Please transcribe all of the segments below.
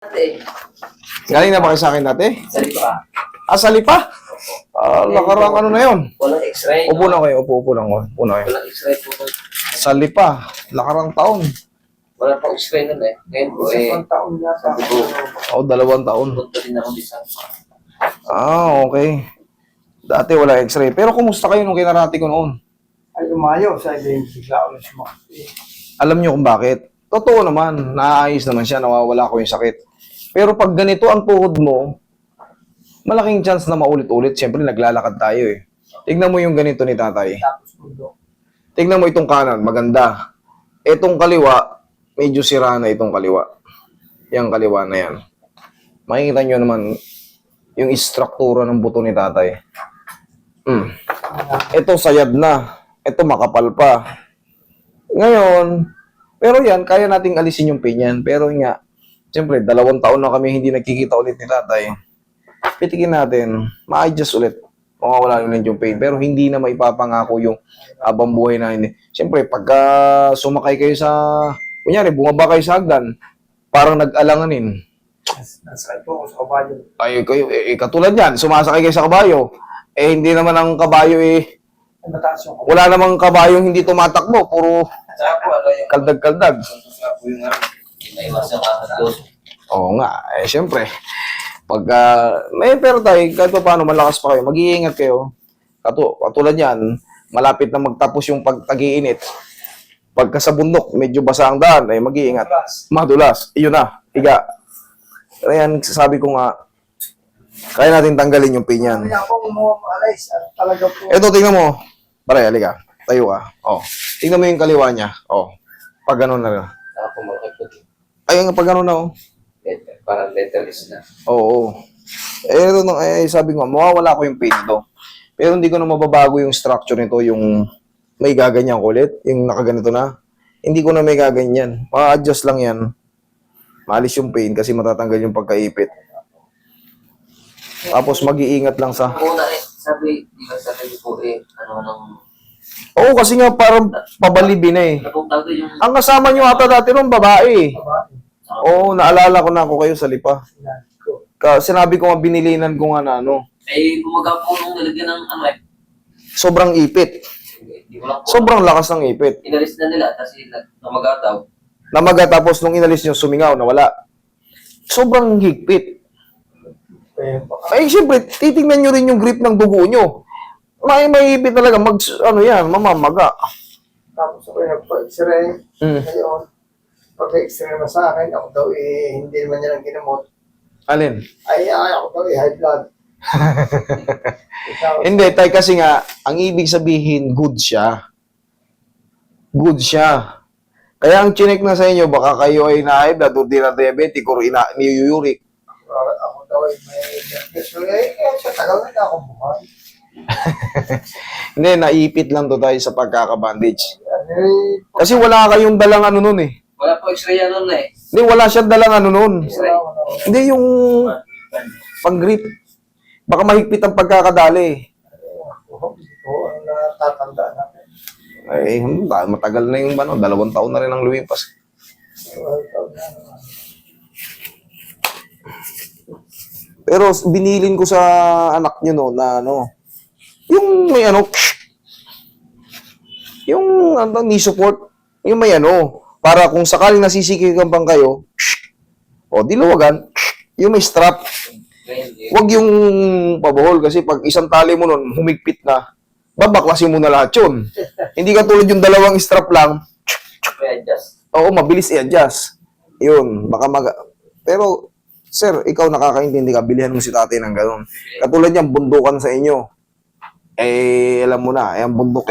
Dati, Galing na ba kayo sa akin dati? sabi ko Ah, sali pa? Nakarang ano na yun? walang x-ray. Upo na kayo, upo lang ko. Upo na kayo. Walang x-ray po. Sali pa, nakarang taon. Wala pang x-ray nun eh. Ngayon po eh, taon na sabi ko, 2 taon. punta din ako di sa Okay. Dati wala x-ray. Pero kumusta kayo nung kinarati ko noon? ay umayaw sa ibig bigla ulit sumakit. Alam niyo kung bakit? Totoo naman, naayos naman siya, nawawala ko yung sakit. Pero pag ganito ang tuhod mo, malaking chance na maulit-ulit. Siyempre, naglalakad tayo eh. Tignan mo yung ganito ni tatay. Tapos mundo. Tignan mo itong kanan, maganda. Itong kaliwa, medyo sira na itong kaliwa. Yang kaliwa na yan. Makikita nyo naman yung istruktura ng buto ni tatay. Ito sayad na. Ito makapal pa. Ngayon, pero yan, kaya nating alisin yung pain yan. Pero nga, siyempre, 2 taon na kami hindi nagkikita ulit ni tatay. Pitikin natin, ma-adjust ulit. Mawawala ulit yung pain. Pero hindi na maipapangako yung abang buhay na hindi. Siyempre, pagka sumakay kayo sa, kunyari, bumaba kayo sa hagdan, parang nag-alanganin. Nasakit po ako sa kabayo. Ay, kayo, katulad yan, sumasakay kayo sa kabayo. Hindi naman ang kabayo Ay mataas yung kabayo. wala namang kabayong hindi tumatakbo. Puro Saka po, ano yung kaldag-kaldag. saka po yung hindi maiwasan kakatdos. Oo nga, syempre. Pagka, pero tayo, kahit pa paano, malakas pa kayo, mag-iingat kayo. Katulad yan, malapit na magtapos yung pagtag-iinit. Pagka sa bundok, medyo basa ang daan, ay mag-iingat. Madulas. Iyon na, higa. Pero yan, sabi ko nga, kaya natin tanggalin yung pain yan. Kaya po umaalis at talaga po. Ito, tingnan mo. Pare, halika. Tayo ka. Oh. Tingnan mo yung kaliwa niya. Oh. Pag ganun na. Saka po malaki po din. Ayun, pag ganun na, oh. Parang letterless na. Oo. Sabi ko, mawawala ko yung pain to. Pero hindi ko na mababago yung structure nito, yung may gaganyan ko ulit, yung nakaganito na. Hindi ko na may gaganyan. Ma-adjust lang yan. Maalis yung pain kasi matatanggal yung pagkaipit. Tapos mag-iingat lang sa... Una eh, sabi, di ba sabi ko eh, ano nang, Oo, kasi nga parang pabalibin na eh. napunta ko yung, Ang kasama nyo ata dati nung babae. Kabayo. Oo, naalala ko na ako kayo sa lipa. Yan ko. Sinabi ko nga, binilinan ko nga na ano, eh, bumaga po nung nalagyan ng ano eh. sobrang ipit. Hindi ko lang po. Sobrang lakas ng ipit. Inalis na nila, kasi namagataw. Namaga tapos nung inalis nyo, sumingaw, nawala. Sobrang higpit. Kaya po. Ay, siyempre, titingnan nyo rin yung grip ng dugo nyo. May hipit talaga, ano yan, mamamaga. Tapos ako yung nagpa-x-ray. Hmm. Ngayon, pag-x-ray na sa akin, ako daw hindi naman niya lang ginamot. Alin? Ay, ako daw high blood. Ikaw, Hindi, tay, kasi nga, ang ibig sabihin, good siya. Good siya. Kaya ang chinek na sa inyo, baka kayo ay na-high blood o di na diabetic or ni-uric. ako daw ay may diabetes. Eh, sa tagal na ako buhay. Hindi, naipit lang to tayo sa pagkakabandage. Eh, Kasi wala kayong dalang ano nun eh. Wala po x-ray yan nun eh. Hindi, wala siyang dalang ano nun. X-ray. Hindi, yung pag-grip. Baka mahigpit ang pagkakadali eh. Oo, ang natatandaan natin. Ay, matagal na yung 2 taon na rin ang lumipas. Pero binilin ko sa anak nyo no, na ano, yung may ano, yung knee support, yung may ano, para kung sakaling nasisikigan pang kayo, o diluwagan, yung may strap. Ngayon eh. Huwag yung pabuhol kasi pag isang tali mo nun, humigpit na, babaklasin mo na lahat yun. Hindi ka tulad yung 2 strap lang, May adjust. oo, mabilis i-adjust. Yun, pero, sir, ikaw nakakaintindi ka, bilihan mo si tatay ng gano'n. Katulad yan, bundukan sa inyo. Alam mo na, ang bundok,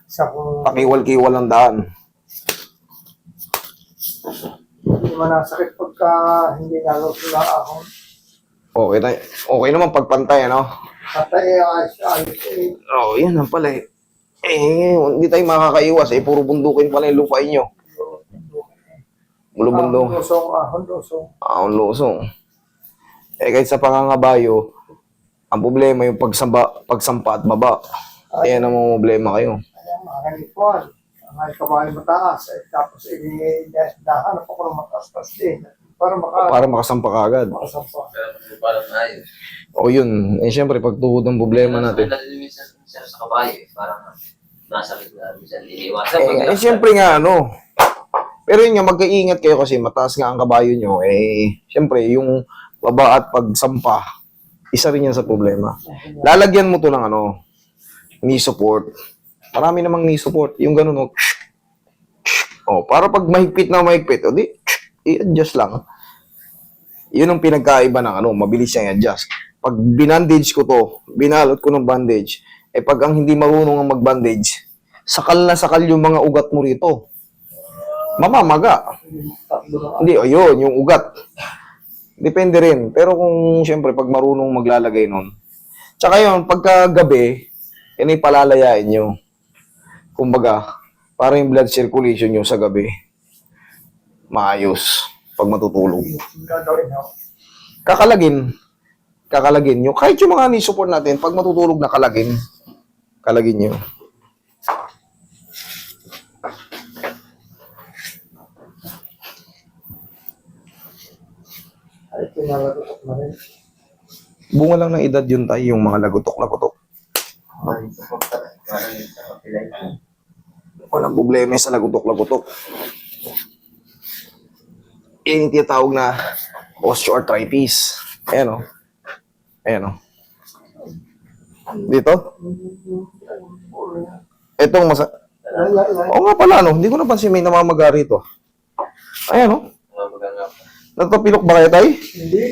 Sa kung pakiwal-kiwal ang daan. hindi man nasakit pagka hindi nalusula ako. Okay naman pagpantay, ano? Patay ayos eh. Oo, yan ang pala eh. Hindi tayo makakaiwas eh, puro bundukin pala yung lupain nyo. Bulubundong. Lusong. Ang lusong. Kahit sa pangangabayo, ang problema yung pagsampa at baba. Ayan ang mga problema kayo. Ayan, mga ganituan. Ang ay kabahay mataas. Tapos, dahanap ako ng mataas-taas din. para makasampa ka agad. makasampa. Pero parang ayos. O yun, eh syempre, pag tuhod ang problema natin. Minsan sa kabayo eh. Parang nasakit na. Minsan iniiwasan. Syempre nga, ano. Pero yun nga, magkaingat kayo kasi mataas nga ang kabayo nyo. Syempre, yung baba at pagsampa, isa rin yan sa problema. Lalagyan mo to ng knee support. Marami namang knee support. Yung ganun, para pag mahigpit na mahigpit, i-adjust lang. Yun ang pinagkaiba ng mabilis siyang i-adjust. Pag binandage ko to, binalot ko ng bandage, pag ang hindi marunong ang mag-bandage, sakal na sakal yung mga ugat mo rito. Mamamaga. Hindi, ayun, yung ugat. Depende rin. Pero kung, siyempre, pag marunong maglalagay nun. Tsaka yun, pagka gabi, yan ay palalayain nyo. Kumbaga, para yung blood circulation nyo sa gabi, maayos pag matutulog. Gagawin ako. Kakalagin nyo. Kahit yung mga knee support natin, pag matutulog na kalagin nyo. Ay, pinalagotok na rin. Bunga lang ng edad yun tayo, yung mga lagutok-lagutok. Walang problema sa lagutok-lagutok. Yan yung tinatawag na osteoarthritis. Ayan o. Dito? Itong Oo nga pala, hindi ko napansin may namamaga rito. Ayan o. Natapilok ba kayo, tay? Hindi.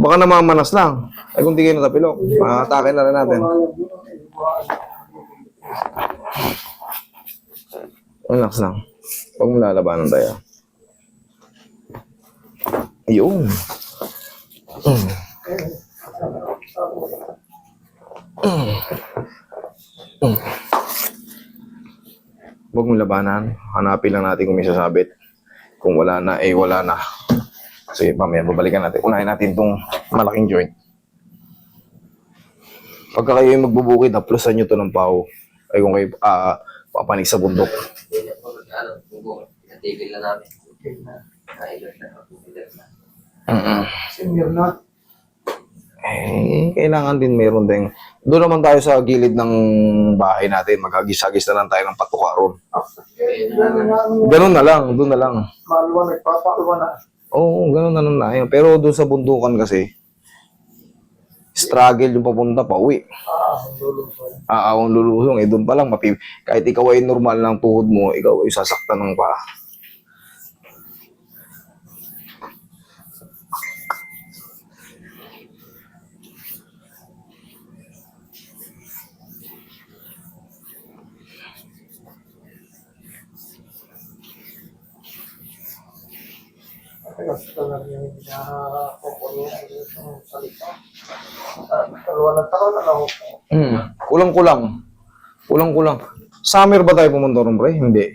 Baka namamanas lang. Ay kung di kayo natapilok, atake na rin natin. Relax lang. Huwag mo lalabanan tayo. Ayun. Huwag mo labanan. Hanapin lang natin kung may sasabit. Kung wala na, wala na. Sige, mamaya, babalikan natin. Unahin natin itong malaking joint. Pagka kayo yung magbubukid, haplusan nyo ito ng pao. Ay kung kayo papanig sa bundok. Tigil na namin. Senior na. Kailangan din meron din. Doon naman tayo sa gilid ng bahay natin. Mag-agis-agis na lang tayo ng patukaron. Ganun na lang, doon na lang. Maluwa, nagpapaaluwa na. Oo, ganun na lang na yun. Pero doon sa bundukan kasi, struggle yung papunta pa uwi. Lulong. Aawang lulusong. Doon pa lang, kahit ikaw ay normal ng tuhod mo, ikaw ay sasaktan ng paa. Gusto lang yung nakukulo ng salita. Dalawa na taon na ako. Kulang-kulang. Kulang-kulang. Summer ba tayo pumunta ron, pre? Hindi.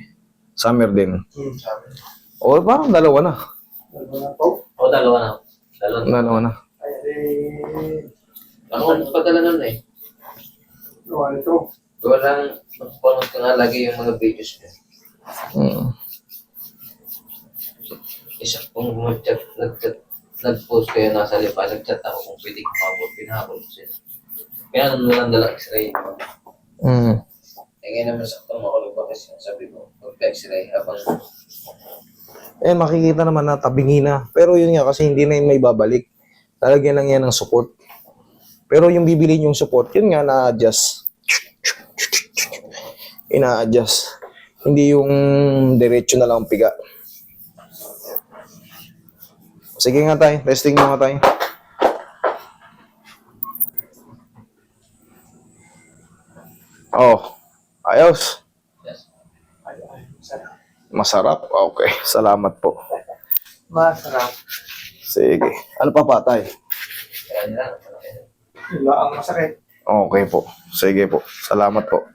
Summer din. Sabi. O, parang dalawa na. Dalawa na to. O, dalawa na. Dalawa na. Ay, Ako padala nun eh. dalawa nito. Walang magpapanood ka nga lagi yung mga videos ko. Isa kung nag-post kayo nasa lipa, nag-chat ako kung pwede kumabot, pinahabol ko sila. Kaya nung walang dala x-ray. Ngayon naman sakto makulog ba kasi sabi mo, mag-x-ray habang... Makikita naman na tabingi na. Pero yun nga, kasi hindi na yun may babalik. Lalagyan lang yan ng support. Pero yung bibili yung support, yun nga na-adjust. Ina-adjust. Hindi yung diretso na lang piga. Sige nga tayo. Testing mo nga tayo. Ayos. Yes. Masarap. Okay. Salamat po. Masarap. Sige. Ano pa patay? Kaya nila. Wala ang masakit. Okay po. Sige po. Salamat po.